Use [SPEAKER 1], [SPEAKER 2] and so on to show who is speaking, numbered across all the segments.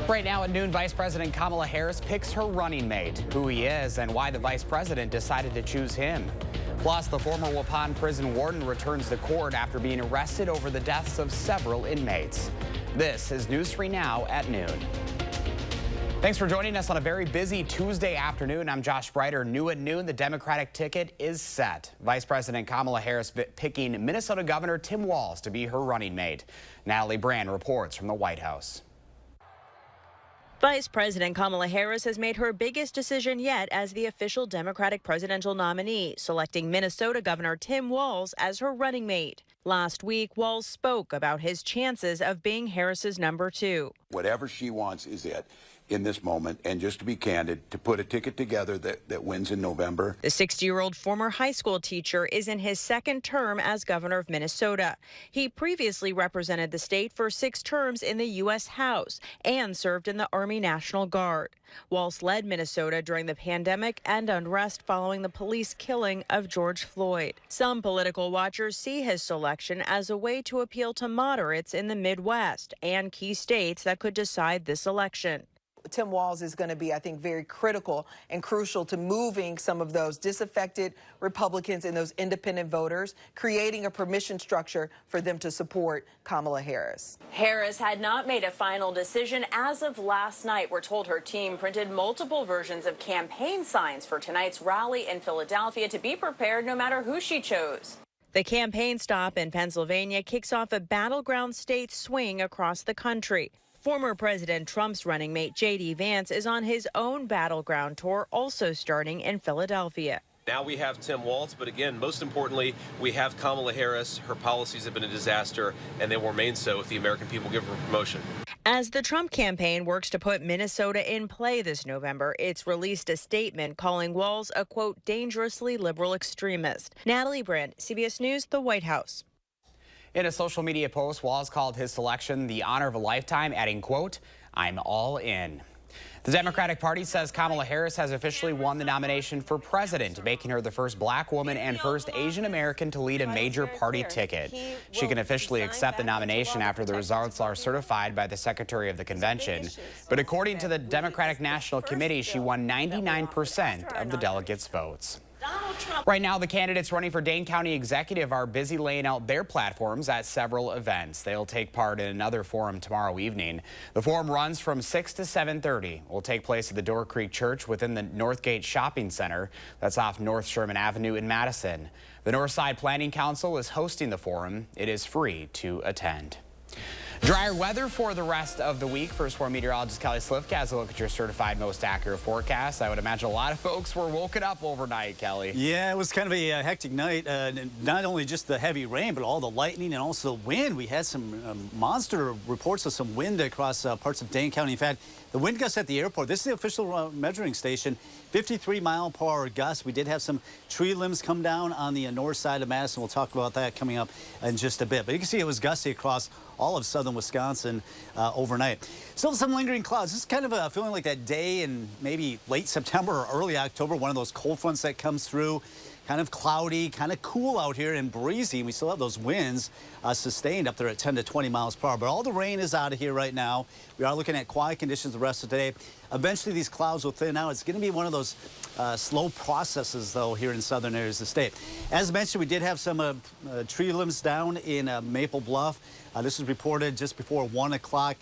[SPEAKER 1] Right now at noon, Vice President Kamala Harris picks her running mate, who he is, and why the vice president decided to choose him. Plus, the former Waupun prison warden returns to court after being arrested over the deaths of several inmates. This is News 3 Now at noon. Thanks for joining us on a very busy Tuesday afternoon. I'm Josh Breiter. New at noon, the Democratic ticket is set. Vice President Kamala Harris picking Minnesota Governor Tim Walz to be her running mate. Natalie Brand reports from the White House.
[SPEAKER 2] Vice President Kamala Harris has made her biggest decision yet as the official Democratic presidential nominee, selecting Minnesota Governor Tim Walz as her running mate. Last week, Walz spoke about his chances of being Harris's number two.
[SPEAKER 3] Whatever she wants is it in this moment, and just to be candid, to put a ticket together that wins in November.
[SPEAKER 2] The 60-year-old former high school teacher is in his second term as governor of Minnesota. He previously represented the state for 6 terms in the U.S. House and served in the Army National Guard. Walz led Minnesota during the pandemic and unrest following the police killing of George Floyd. Some political watchers see his selection as a way to appeal to moderates in the Midwest and key states that could decide this election.
[SPEAKER 4] Tim Walz is going to be, I think, very critical and crucial to moving some of those disaffected Republicans and those independent voters, creating a permission structure for them to support Kamala Harris.
[SPEAKER 5] Harris had not made a final decision as of last night. We're told her team printed multiple versions of campaign signs for tonight's rally in Philadelphia to be prepared no matter who she chose.
[SPEAKER 2] The campaign stop in Pennsylvania kicks off a battleground state swing across the country. Former President Trump's running mate J.D. Vance is on his own battleground tour, also starting in Philadelphia.
[SPEAKER 6] Now we have Tim Walz, but again, most importantly, we have Kamala Harris. Her policies have been a disaster, and they will remain so if the American people give her a promotion.
[SPEAKER 2] As the Trump campaign works to put Minnesota in play this November, it's released a statement calling Walz a, quote, dangerously liberal extremist. Natalie Brand, CBS News, the White House.
[SPEAKER 1] In a social media post, Walz called his selection the honor of a lifetime, adding, quote, I'm all in. The Democratic Party says Kamala Harris has officially won the nomination for president, making her the first black woman and first Asian American to lead a major party ticket. She can officially accept the nomination after the results are certified by the Secretary of the Convention. But according to the Democratic National Committee, she won 99% of the delegates' votes. Right now, the candidates running for Dane County Executive are busy laying out their platforms at several events. They'll take part in another forum tomorrow evening. The forum runs from 6 to 7:30. Will take place at the Door Creek Church within the Northgate Shopping Center. That's off North Sherman Avenue in Madison. The Northside Planning Council is hosting the forum. It is free to attend. Drier weather for the rest of the week. First Warn meteorologist Kelly Slifka has a look at your certified most accurate forecast. I would imagine a lot of folks were woken up overnight, Kelly.
[SPEAKER 7] Yeah, it was kind of a hectic night. Not only just the heavy rain, but all the lightning and also wind. We had some monster reports of some wind across parts of Dane County. In fact, the wind gusts at the airport, this is the official measuring station, 53-mile-per-hour gusts. We did have some tree limbs come down on the north side of Madison. We'll talk about that coming up in just a bit. But you can see it was gusty across all of southern Wisconsin overnight. Still some lingering clouds. This is kind of feeling like that day in maybe late September or early October, one of those cold fronts that comes through. Kind of cloudy, kind of cool out here and breezy. We still have those winds sustained up there at 10 to 20 miles per hour. But all the rain is out of here right now. We are looking at quiet conditions the rest of the day. Eventually, these clouds will thin out. It's going to be one of those slow processes, though, here in southern areas of the state. As mentioned, we did have some tree limbs down in Maple Bluff. This was reported just before 1 o'clock.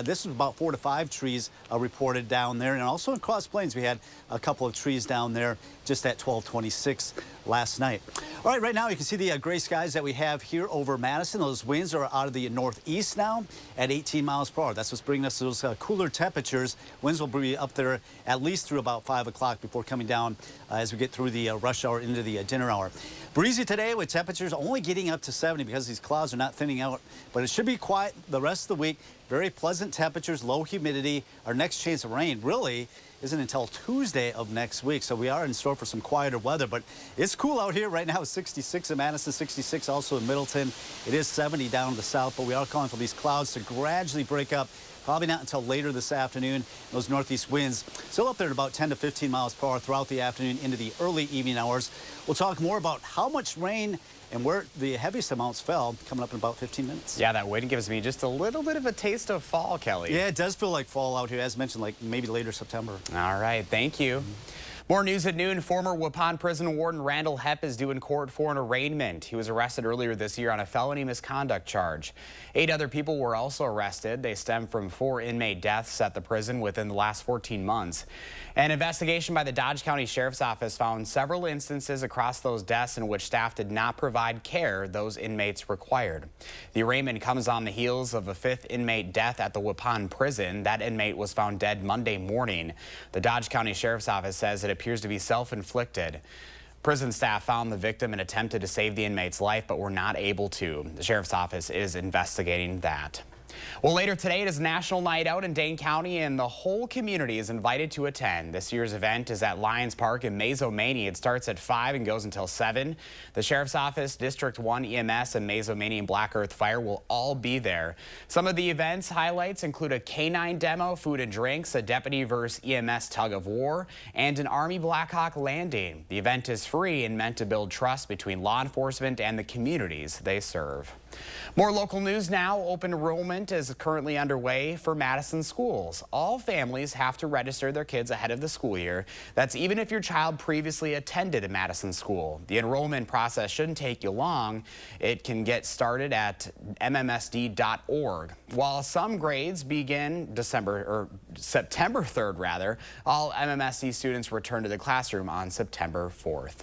[SPEAKER 7] This was about 4 to 5 trees reported down there. And also in Cross Plains, we had a couple of trees down there just at 12:26 last night. All right, right now you can see the gray skies that we have here over Madison. Those winds are out of the northeast now at 18 miles per hour. That's what's bringing us to those cooler temperatures. Winds will be up there at least through about 5 o'clock before coming down as we get through the rush hour into the dinner hour. Breezy today with temperatures only getting up to 70 because these clouds are not thinning out. But it should be quiet the rest of the week. Very pleasant temperatures, low humidity. Our next chance of rain really isn't until Tuesday of next week. So we are in store for some quieter weather. But it's cool out here right now. It's 66 in Madison, 66 also in Middleton. It is 70 down in the south. But we are calling for these clouds to gradually break up. Probably not until later this afternoon. Those northeast winds still up there at about 10 to 15 miles per hour throughout the afternoon into the early evening hours. We'll talk more about how much rain And where the heaviest amounts fell, coming up in about 15 minutes.
[SPEAKER 1] Yeah, that wind gives me just a little bit of a taste of fall, Kelly.
[SPEAKER 7] Yeah, it does feel like fall out here, as mentioned, like maybe later September.
[SPEAKER 1] All right, thank you. More news at noon. Former Waupun Prison Warden Randall Hepp is due in court for an arraignment. He was arrested earlier this year on a felony misconduct charge. 8 other people were also arrested. They stem from 4 inmate deaths at the prison within the last 14 months. An investigation by the Dodge County Sheriff's Office found several instances across those deaths in which staff did not provide care those inmates required. The arraignment comes on the heels of a 5th inmate death at the Waupun prison. That inmate was found dead Monday morning. The Dodge County Sheriff's Office says it appears to be self-inflicted. Prison staff found the victim and attempted to save the inmate's life, but were not able to. The Sheriff's Office is investigating that. Well, later today it is National Night Out in Dane County, and the whole community is invited to attend. This year's event is at Lions Park in Mazomanie. It starts at 5 and goes until 7. The Sheriff's Office, District 1 EMS, and Mazomanie and Black Earth Fire will all be there. Some of the event's highlights include a canine demo, food and drinks, a deputy versus EMS tug of war, and an Army Black Hawk landing. The event is free and meant to build trust between law enforcement and the communities they serve. More local news now. Open enrollment is currently underway for Madison schools. All families have to register their kids ahead of the school year. That's even if your child previously attended a Madison school. The enrollment process shouldn't take you long. It can get started at mmsd.org. While some grades begin September 3rd, all MMSD students return to the classroom on September 4th.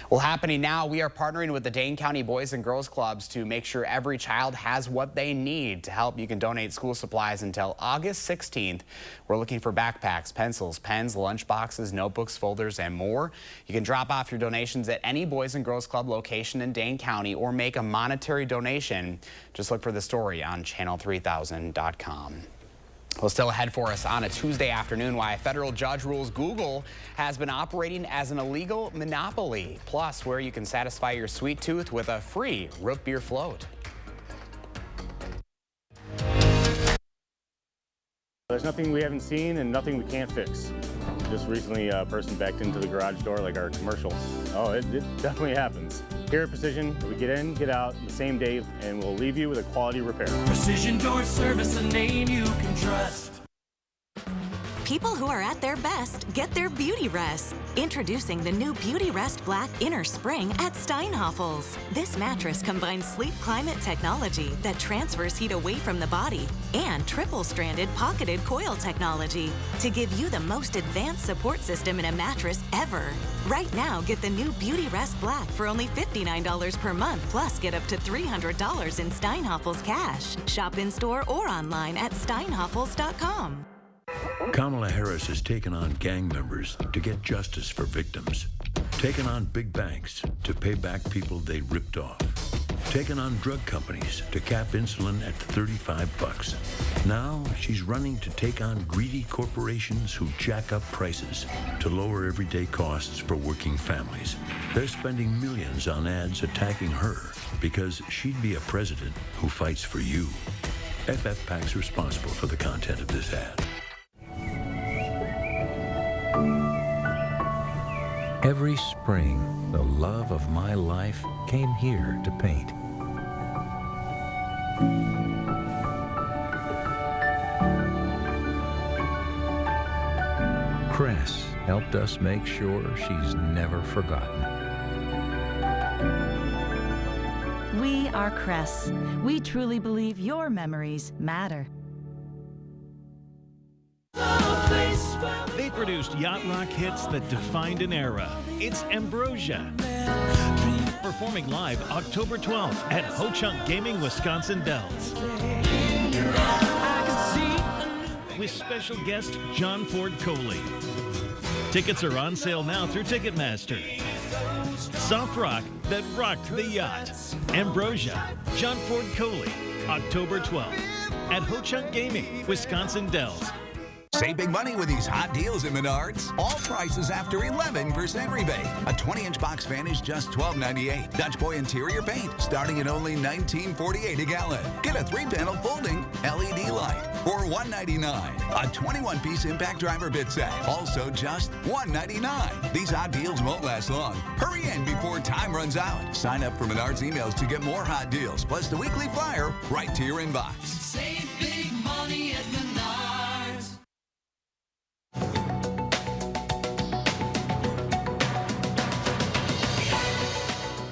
[SPEAKER 1] Well, happening now, we are partnering with the Dane County Boys and Girls Clubs to make sure every child has what they need. To help, you can donate school supplies until August 16th. We're looking for backpacks, pencils, pens, lunch boxes, notebooks, folders, and more. You can drop off your donations at any Boys and Girls Club location in Dane County or make a monetary donation. Just look for the story on channel3000.com. Well, still ahead for us on a Tuesday afternoon, why a federal judge rules Google has been operating as an illegal monopoly. Plus, where you can satisfy your sweet tooth with a free root beer float.
[SPEAKER 8] There's nothing we haven't seen and nothing we can't fix. Just recently, a person backed into the garage door like our commercial. Oh, it definitely happens. Here at Precision, we get in, get out the same day, and we'll leave you with a quality repair.
[SPEAKER 9] Precision Door Service, a name you can trust.
[SPEAKER 10] People who are at their best get their beauty rest. Introducing the new Beauty Rest Black Inner Spring at Steinhoffel's. This mattress combines sleep climate technology that transfers heat away from the body and triple-stranded pocketed coil technology to give you the most advanced support system in a mattress ever. Right now, get the new Beauty Rest Black for only $59 per month, plus get up to $300 in Steinhoffel's cash. Shop in-store or online at steinhoffels.com.
[SPEAKER 11] Kamala Harris has taken on gang members to get justice for victims, taken on big banks to pay back people they ripped off, taken on drug companies to cap insulin at $35. Now she's running to take on greedy corporations who jack up prices to lower everyday costs for working families. They're spending millions on ads attacking her because she'd be a president who fights for you. FF PAC's responsible for the content of this ad.
[SPEAKER 12] Every spring, the love of my life came here to paint. Cress helped us make sure she's never forgotten.
[SPEAKER 13] We are Cress. We truly believe your memories matter.
[SPEAKER 14] They produced yacht rock hits that defined an era. It's Ambrosia. Performing live October 12th at Ho Chunk Gaming, Wisconsin Dells. With special guest John Ford Coley. Tickets are on sale now through Ticketmaster. Soft rock that rocked the yacht. Ambrosia, John Ford Coley, October 12th at Ho Chunk Gaming, Wisconsin Dells.
[SPEAKER 15] Save big money with these hot deals at Menards. All prices after 11% rebate. A 20-inch box fan is just $12.98. Dutch Boy interior paint starting at only $19.48 a gallon. Get a 3-panel folding LED light. for $199. A 21-piece impact driver bit set, also just $199. These hot deals won't last long. Hurry in before time runs out. Sign up for Menards emails to get more hot deals, plus the weekly flyer right to your inbox.
[SPEAKER 9] Save big money at Menards.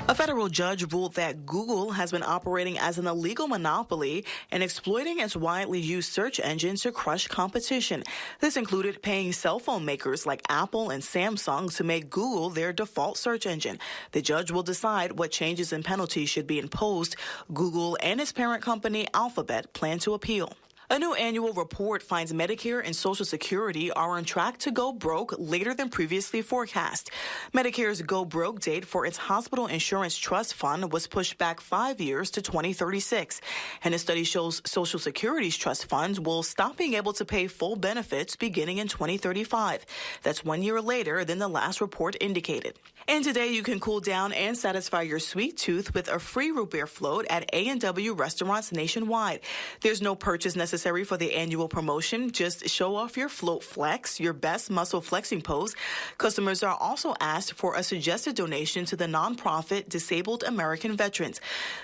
[SPEAKER 16] A federal judge ruled that Google has been operating as an illegal monopoly and exploiting its widely used search engine to crush competition. This included paying cell phone makers like Apple and Samsung to make Google their default search engine. The judge will decide what changes and penalties should be imposed. Google and its parent company, Alphabet, plan to appeal. A new annual report finds Medicare and Social Security are on track to go broke later than previously forecast. Medicare's go broke date for its hospital insurance trust fund was pushed back 5 years to 2036. And a study shows Social Security's trust funds will stop being able to pay full benefits beginning in 2035. That's 1 year later than the last report indicated. And today you can cool down and satisfy your sweet tooth with a free root beer float at A&W restaurants nationwide. There's no purchase necessary for the annual promotion. Just show off your float flex, your best muscle flexing pose. Customers are also asked for a suggested donation to the nonprofit Disabled American Veterans.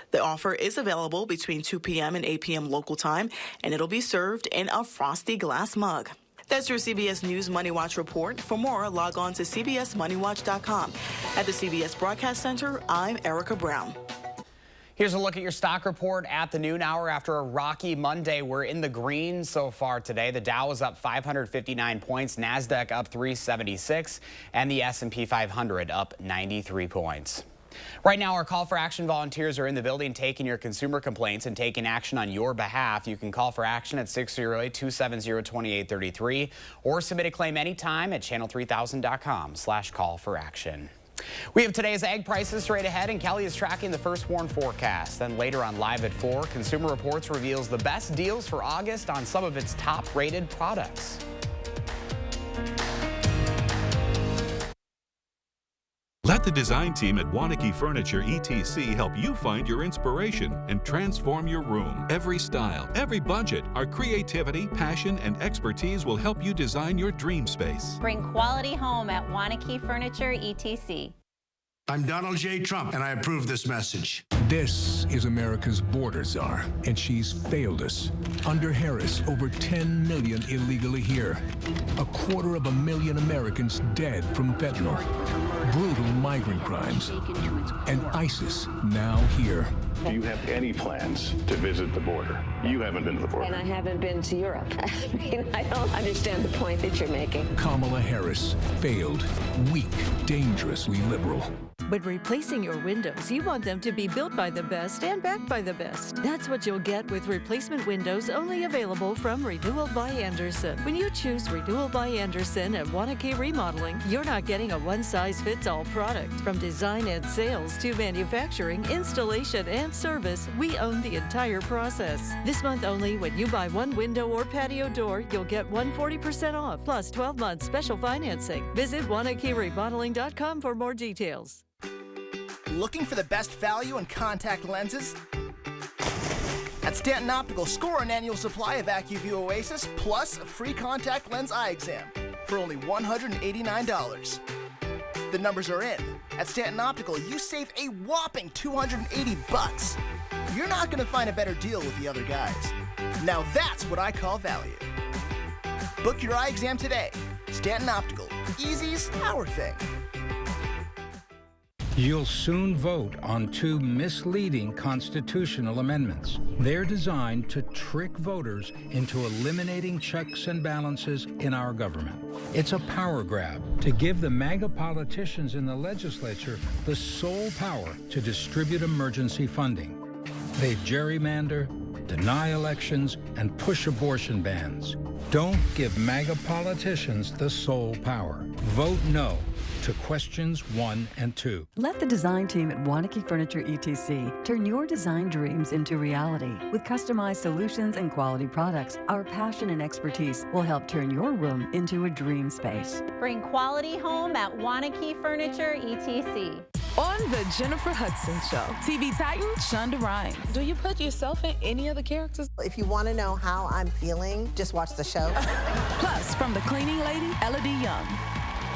[SPEAKER 16] The offer is available between 2 p.m. and 8 p.m. local time, and it'll be served in a frosty glass mug. That's your CBS News Money Watch report. For more, log on to cbsmoneywatch.com. At the CBS Broadcast Center, I'm Erica Brown.
[SPEAKER 1] Here's a look at your stock report at the noon hour. After a rocky Monday, we're in the green so far today. The Dow is up 559 points, NASDAQ up 376, and the S&P 500 up 93 points. Right now, our Call for Action volunteers are in the building taking your consumer complaints and taking action on your behalf. You can call for action at 608-270-2833 or submit a claim anytime at channel3000.com/call-for-action. We have today's egg prices straight ahead, and Kelly is tracking the first warn forecast. Then later on Live at 4, Consumer Reports reveals the best deals for August on some of its top-rated products.
[SPEAKER 17] Let the design team at Wanakee Furniture ETC help you find your inspiration and transform your room. Every style, every budget, our creativity, passion, and expertise will help you design your dream space.
[SPEAKER 18] Bring quality home at Wanakee Furniture ETC.
[SPEAKER 19] I'm Donald J. Trump, and I approve this message.
[SPEAKER 20] This is America's border czar, and she's failed us. Under Harris, over 10 million illegally here. 250,000 Americans dead from fentanyl. Brutal migrant crimes. And ISIS now here.
[SPEAKER 21] Do you have any plans to visit the border? You haven't been to the border.
[SPEAKER 22] And I haven't been to Europe. I mean, I don't understand the point that you're making.
[SPEAKER 20] Kamala Harris, failed, weak, dangerously liberal.
[SPEAKER 23] When replacing your windows, you want them to be built by the best and backed by the best. That's what you'll get with replacement windows only available from Renewal by Andersen. When you choose Renewal by Andersen at Wanakee Remodeling, you're not getting a one-size-fits-all product. From design and sales to manufacturing, installation, and service, we own the entire process. This month only, when you buy one window or patio door, you'll get 140% off, plus 12 months special financing. Visit WanakeeRemodeling.com for more details.
[SPEAKER 24] Looking for the best value in contact lenses? At Stanton Optical, score an annual supply of AccuView Oasis plus a free contact lens eye exam for only $189. The numbers are in. At Stanton Optical, you save a whopping $280. You're not going to find a better deal with the other guys. Now that's what I call value. Book your eye exam today. Stanton Optical. Easy's our thing.
[SPEAKER 25] You'll soon vote on two misleading constitutional amendments. They're designed to trick voters into eliminating checks and balances in our government. It's a power grab to give the MAGA politicians in the legislature the sole power to distribute emergency funding. They gerrymander, deny elections, and push abortion bans. Don't give MAGA politicians the sole power. Vote no to questions 1 and 2.
[SPEAKER 26] Let the design team at Wanakee Furniture ETC turn your design dreams into reality. With customized solutions and quality products, our passion and expertise will help turn your room into a dream space.
[SPEAKER 18] Bring quality home at Wanakee Furniture ETC.
[SPEAKER 2] On the Jennifer Hudson Show, TV Titan Shonda Rhimes. Do you put yourself in any of the characters?
[SPEAKER 3] If you want to know how I'm feeling, just watch the show.
[SPEAKER 2] Plus, from the cleaning lady, Elodie Young.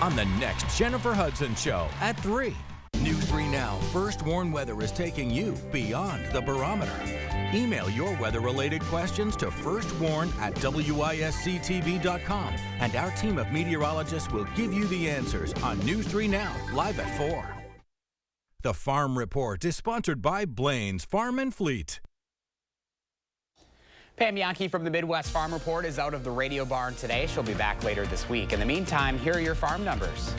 [SPEAKER 4] On the next Jennifer Hudson Show at 3. News 3 Now First Warn Weather is taking you beyond the barometer. Email your weather-related questions to firstwarn@wisctv.com, and our team of meteorologists will give you the answers on News 3 Now, live at 4. The Farm Report is sponsored by Blaine's Farm and Fleet.
[SPEAKER 1] Pam Yankee from the Midwest Farm Report is out of the radio barn today. She'll be back later this week. In the meantime, here are your farm numbers.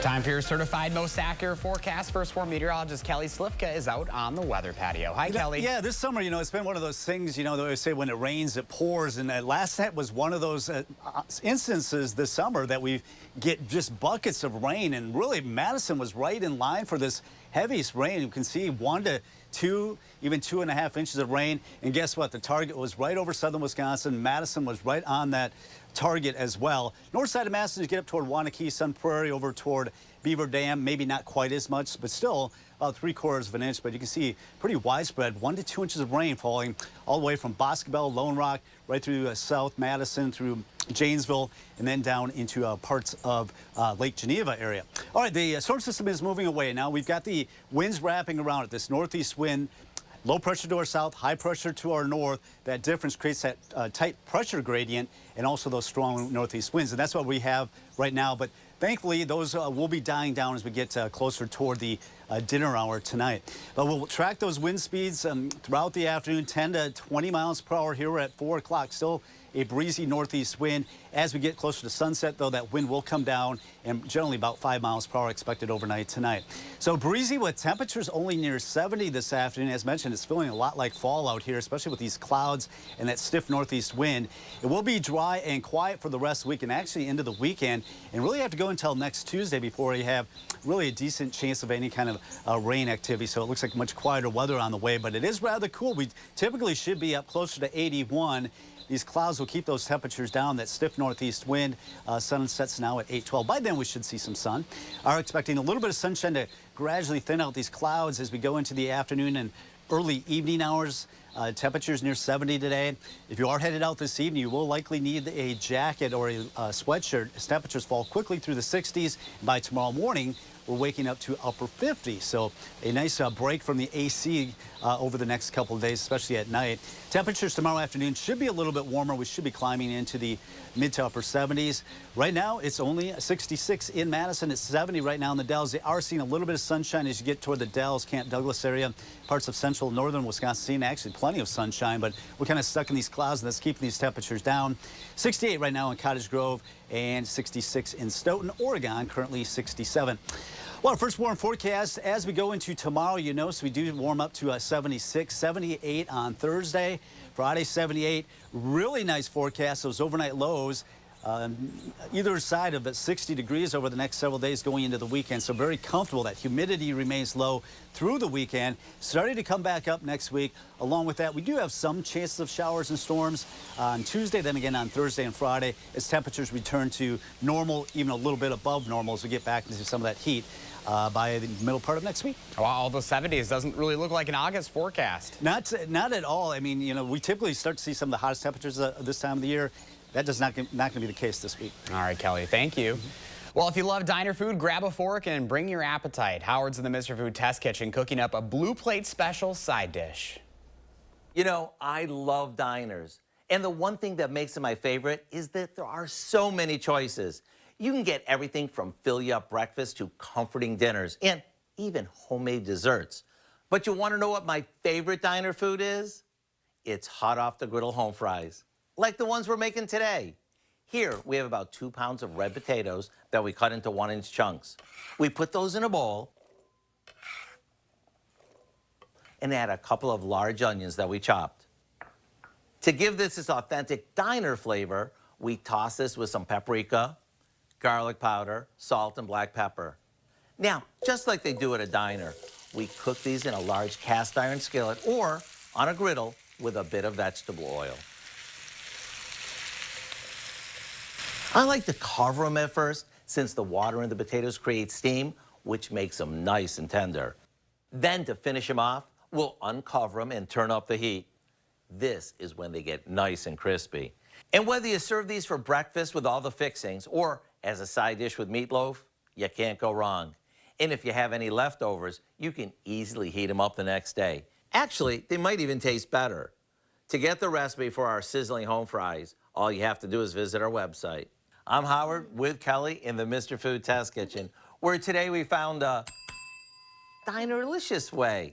[SPEAKER 1] Time for your certified most accurate forecast. First Warn meteorologist Kelly Slifka is out on the weather patio. Hi, Kelly.
[SPEAKER 5] Yeah, this summer, it's been one of those things, they always say when it rains, it pours. And last night was one of those instances this summer that we get just buckets of rain. And really, Madison was right in line for this heaviest rain. You can see 1 to 2, even 2.5 inches of rain. And guess what? The target was right over southern Wisconsin. Madison was right on that target as well. North side of Madison, you get up toward Wanakee, Sun Prairie, over toward Beaver Dam, maybe not quite as much, but still about 3/4 of an inch. But you can see pretty widespread, 1 to 2 inches of rain falling all the way from Boscobel, Lone Rock, right through South Madison, through Janesville, and then down into parts of Lake Geneva area. All right, the storm system is moving away now. We've got the winds wrapping around it, this northeast wind. Low pressure to our south, high pressure to our north. That difference creates that tight pressure gradient and also those strong northeast winds. And that's what we have right now. But thankfully, those will be dying down as we get closer toward the dinner hour tonight. But we'll track those wind speeds throughout the afternoon, 10 to 20 miles per hour. Here we're at 4 o'clock. Still a breezy northeast wind. As we get closer to sunset, though, that wind will come down, and generally about 5 miles per hour expected overnight tonight. So breezy with temperatures only near 70 this afternoon. As mentioned, it's feeling a lot like fall out here, especially with these clouds and that stiff northeast wind. It will be dry and quiet for the rest of the week and actually into the weekend, and really have to go until next Tuesday before you have really a decent chance of any kind of rain activity. So it looks like much quieter weather on the way, but it is rather cool. We typically should be up closer to 81. These clouds will keep those temperatures down, that stiff northeast wind. Sun sets now at 8:12. By then, we should see some sun. Are expecting a little bit of sunshine to gradually thin out these clouds as we go into the afternoon and early evening hours. Temperatures near 70 today. If you are headed out this evening, you will likely need a jacket or a sweatshirt as temperatures fall quickly through the 60s. By tomorrow morning, we're waking up to upper 50s. So a nice break from the AC over the next couple of days, especially at night. Temperatures tomorrow afternoon should be a little bit warmer. We should be climbing into the mid to upper 70s. Right now, it's only 66 in Madison. It's 70 right now in the Dells. They are seeing a little bit of sunshine as you get toward the Dells, Camp Douglas area, parts of central northern Wisconsin, seeing actually plenty of sunshine, but we're kind of stuck in these clouds, and that's keeping these temperatures down. 68 right now in Cottage Grove and 66 in Stoughton, Oregon, currently 67. Well, first warm forecast as we go into tomorrow, so we do warm up to 76, 78 on Thursday, Friday 78. Really nice forecast. Those overnight lows either side of it 60 degrees over the next several days going into the weekend. So very comfortable. That humidity remains low through the weekend. Starting to come back up next week. Along with that, we do have some chances of showers and storms on Tuesday, then again on Thursday and Friday as temperatures return to normal, even a little bit above normal as we get back into some of that heat. By the middle part of next week.
[SPEAKER 1] Wow, all those 70s doesn't really look like an August forecast.
[SPEAKER 5] Not at all. I mean, we typically start to see some of the hottest temperatures this time of the year. That does not going to be the case this week.
[SPEAKER 1] All right, Kelly, thank you. Well, if you love diner food, grab a fork and bring your appetite. Howard's in the Mr. Food Test Kitchen cooking up a Blue Plate special side dish.
[SPEAKER 6] You know, I love diners. And the one thing that makes them my favorite is that there are so many choices. You can get everything from fill-you-up breakfast to comforting dinners and even homemade desserts. But you want to know what my favorite diner food is? It's hot off the griddle home fries, like the ones we're making today. Here, we have about 2 pounds of red potatoes that we cut into 1-inch chunks. We put those in a bowl and add a couple of large onions that we chopped. To give this authentic diner flavor, we toss this with some paprika, garlic powder, salt, and black pepper. Now, just like they do at a diner, we cook these in a large cast iron skillet or on a griddle with a bit of vegetable oil. I like to cover them at first since the water in the potatoes creates steam, which makes them nice and tender. Then to finish them off, we'll uncover them and turn up the heat. This is when they get nice and crispy. And whether you serve these for breakfast with all the fixings or as a side dish with meatloaf, you can't go wrong. And if you have any leftovers, you can easily heat them up the next day. Actually, they might even taste better. To get the recipe for our sizzling home fries, all you have to do is visit our website. I'm Howard with Kelly in the Mr. Food Test Kitchen, where today we found a dinerlicious way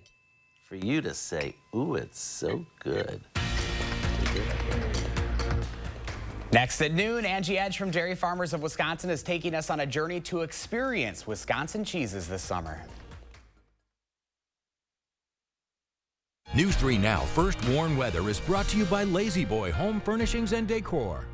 [SPEAKER 6] for you to say, ooh, it's so good.
[SPEAKER 1] Next at noon, Angie Edge from Dairy Farmers of Wisconsin is taking us on a journey to experience Wisconsin cheeses this summer.
[SPEAKER 4] News 3 Now First Warn Weather is brought to you by Lazy Boy Home Furnishings and Decor.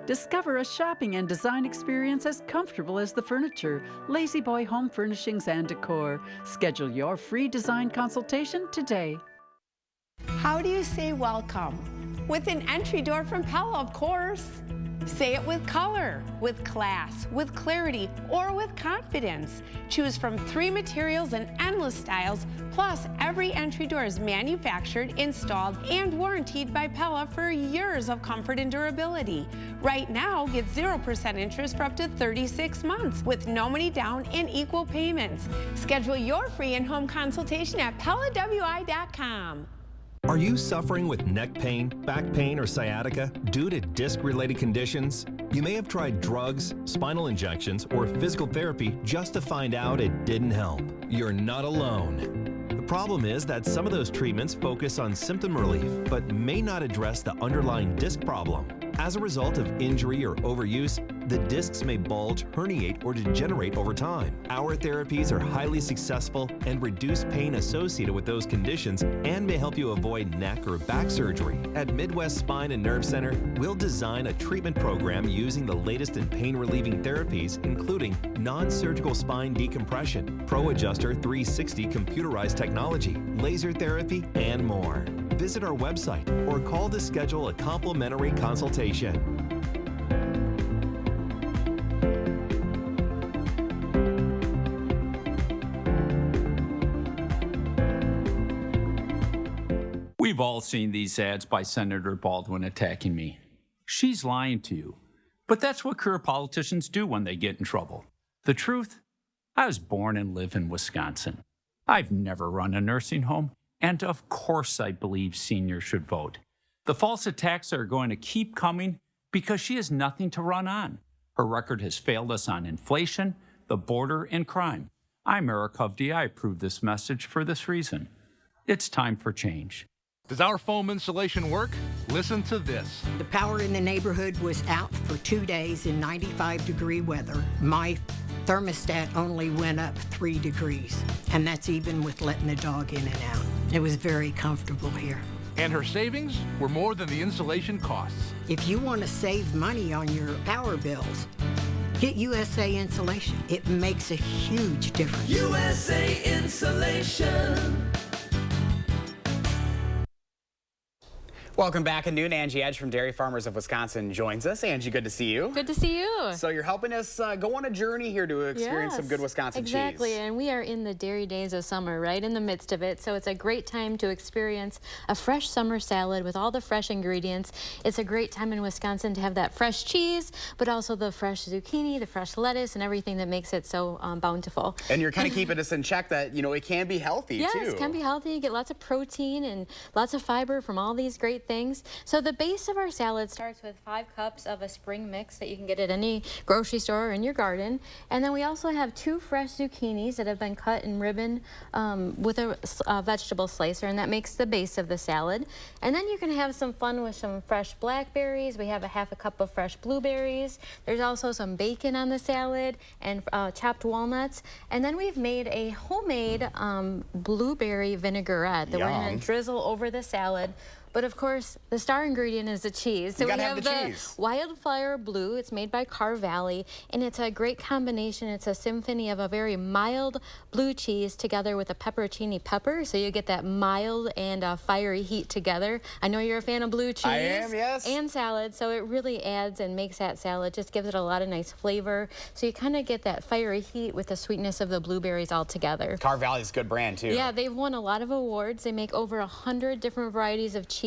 [SPEAKER 7] Discover a shopping and design experience as comfortable as the furniture. Lazy Boy Home Furnishings and Decor. Schedule your free design consultation today.
[SPEAKER 8] How do you say welcome? With an entry door from Pella, of course. Say it with color, with class, with clarity, or with confidence. Choose from 3 materials and endless styles, plus every entry door is manufactured, installed, and warranted by Pella for years of comfort and durability. Right now, get 0% interest for up to 36 months with no money down and equal payments. Schedule your free in-home consultation at PellaWI.com.
[SPEAKER 10] Are you suffering with neck pain, back pain, or sciatica due to disc-related conditions? You may have tried drugs, spinal injections, or physical therapy just to find out it didn't help. You're not alone. The problem is that some of those treatments focus on symptom relief, but may not address the underlying disc problem. As a result of injury or overuse, the discs may bulge, herniate, or degenerate over time. Our therapies are highly successful and reduce pain associated with those conditions and may help you avoid neck or back surgery. At Midwest Spine and Nerve Center, we'll design a treatment program using the latest in pain-relieving therapies, including non-surgical spine decompression, ProAdjuster 360 computerized technology, laser therapy, and more. Visit our website or call to schedule a complimentary consultation.
[SPEAKER 11] We've all seen these ads by Senator Baldwin attacking me. She's lying to you. But that's what career politicians do when they get in trouble. The truth? I was born and live in Wisconsin. I've never run a nursing home, and of course I believe seniors should vote. The false attacks are going to keep coming because she has nothing to run on. Her record has failed us on inflation, the border, and crime. I'm Eric Hovde. I approve this message for this reason. It's time for change.
[SPEAKER 12] Does our foam insulation work? Listen to this.
[SPEAKER 27] The power in the neighborhood was out for 2 days in 95-degree weather. My thermostat only went up 3 degrees, and that's even with letting the dog in and out. It was very comfortable here.
[SPEAKER 12] And her savings were more than the insulation costs.
[SPEAKER 27] If you want to save money on your power bills, get USA Insulation. It makes a huge difference.
[SPEAKER 9] USA Insulation.
[SPEAKER 1] Welcome back at noon. Angie Edge from Dairy Farmers of Wisconsin joins us. Angie, good to see you.
[SPEAKER 13] Good to see you.
[SPEAKER 1] So you're helping us go on a journey here to experience some good Wisconsin
[SPEAKER 13] exactly.
[SPEAKER 1] cheese.
[SPEAKER 13] And we are in the dairy days of summer, right in the midst of it. So it's a great time to experience a fresh summer salad with all the fresh ingredients. It's a great time in Wisconsin to have that fresh cheese, but also the fresh zucchini, the fresh lettuce, and everything that makes it so bountiful.
[SPEAKER 1] And you're kind of keeping us in check that, it can be healthy, too.
[SPEAKER 13] Yes, it can be healthy. You get lots of protein and lots of fiber from all these great things. So the base of our salad starts with 5 cups of a spring mix that you can get at any grocery store or in your garden. And then we also have 2 fresh zucchinis that have been cut and ribboned with a vegetable slicer, and that makes the base of the salad. And then you can have some fun with some fresh blackberries. We have a half a cup of fresh blueberries. There's also some bacon on the salad and chopped walnuts. And then we've made a homemade blueberry vinaigrette that we're going to drizzle over the salad. But of course, the star ingredient is the cheese. So we have the Wildflower Blue. It's made by Car Valley, and it's a great combination. It's a symphony of a very mild blue cheese together with a pepperoncini pepper. So you get that mild and fiery heat together. I know you're a fan of blue cheese.
[SPEAKER 1] I am, yes.
[SPEAKER 13] And salad, so it really adds and makes that salad, just gives it a lot of nice flavor. So you kind of get that fiery heat with the sweetness of the blueberries all together.
[SPEAKER 1] Car Valley's a good brand, too.
[SPEAKER 13] Yeah, they've won a lot of awards. They make over 100 different varieties of cheeses,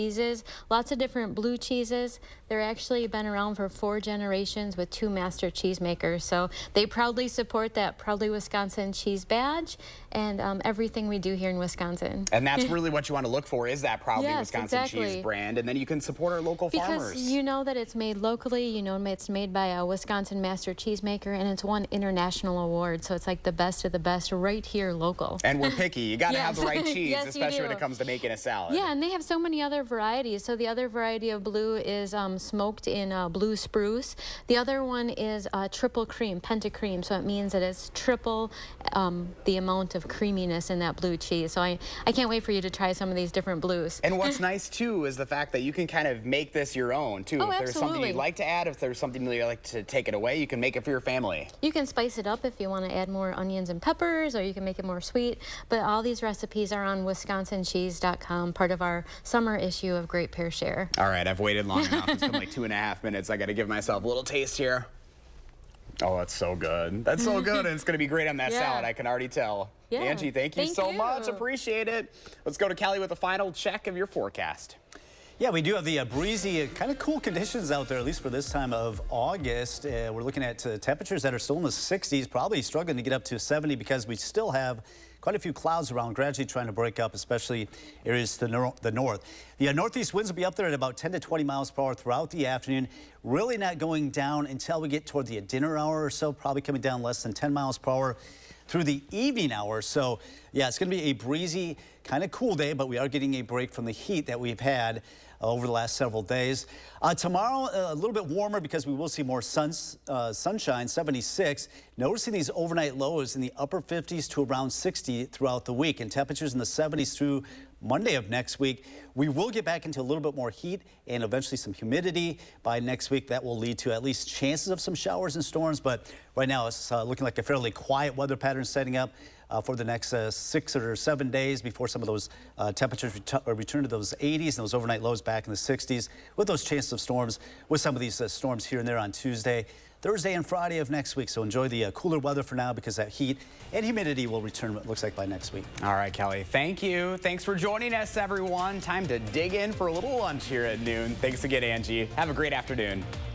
[SPEAKER 13] lots of different blue cheeses. They're actually been around for 4 generations with 2 master cheesemakers. So they proudly support that Proudly Wisconsin cheese badge and everything we do here in Wisconsin.
[SPEAKER 1] And that's really what you want to look for, is that Proudly Wisconsin cheese brand. And then you can support our local farmers.
[SPEAKER 13] Because you know that it's made locally, you know it's made by a Wisconsin master cheesemaker, and it's won international awards. So it's like the best of the best right here local.
[SPEAKER 1] And we're picky. You got to have the right cheese,
[SPEAKER 13] yes,
[SPEAKER 1] especially when it comes to making a salad.
[SPEAKER 13] Yeah, and they have so many other varieties. So the other variety of blue is smoked in blue spruce. The other one is triple cream, pentacream. So it means that it's triple the amount of creaminess in that blue cheese. So I can't wait for you to try some of these different blues.
[SPEAKER 1] And what's nice too is the fact that you can kind of make this your own too.
[SPEAKER 13] Oh,
[SPEAKER 1] if there's something you'd like to add, if there's something you'd like to take it away, you can make it for your family.
[SPEAKER 13] You can spice it up if you want to add more onions and peppers, or you can make it more sweet. But all these recipes are on wisconsincheese.com, part of our summer issue of Great Pear Share.
[SPEAKER 1] All right, I've waited long enough. It's been like 2.5 minutes. I got to give myself a little taste here. Oh, that's so good. That's so good, and it's going to be great on that salad. I can already tell.
[SPEAKER 13] Yeah.
[SPEAKER 1] Angie, thank you so much. Appreciate it. Let's go to Kelly with a final check of your forecast.
[SPEAKER 5] Yeah, we do have the breezy, kind of cool conditions out there, at least for this time of August. We're looking at temperatures that are still in the 60s, probably struggling to get up to 70 because we still have quite a few clouds around, gradually trying to break up, especially areas to the north. The northeast winds will be up there at about 10 to 20 miles per hour throughout the afternoon, really not going down until we get toward the dinner hour or so, probably coming down less than 10 miles per hour through the evening hours. So, yeah, it's going to be a breezy, kind of cool day, but we are getting a break from the heat that we've had over the last several days. Tomorrow, a little bit warmer because we will see more sunshine, 76. Noticing these overnight lows in the upper 50s to around 60 throughout the week, and temperatures in the 70s through Monday of next week. We will get back into a little bit more heat and eventually some humidity by next week. That will lead to at least chances of some showers and storms, but right now it's looking like a fairly quiet weather pattern setting up for the next 6 or 7 days before some of those temperatures return to those 80s and those overnight lows back in the 60s, with those chances of storms, with some of these storms here and there on Tuesday, Thursday, and Friday of next week. So enjoy the cooler weather for now, because that heat and humidity will return, it looks like, by next week.
[SPEAKER 1] All right, Kelly, thank you. Thanks for joining us, everyone. Time to dig in for a little lunch here at noon. Thanks again, Angie. Have a great afternoon.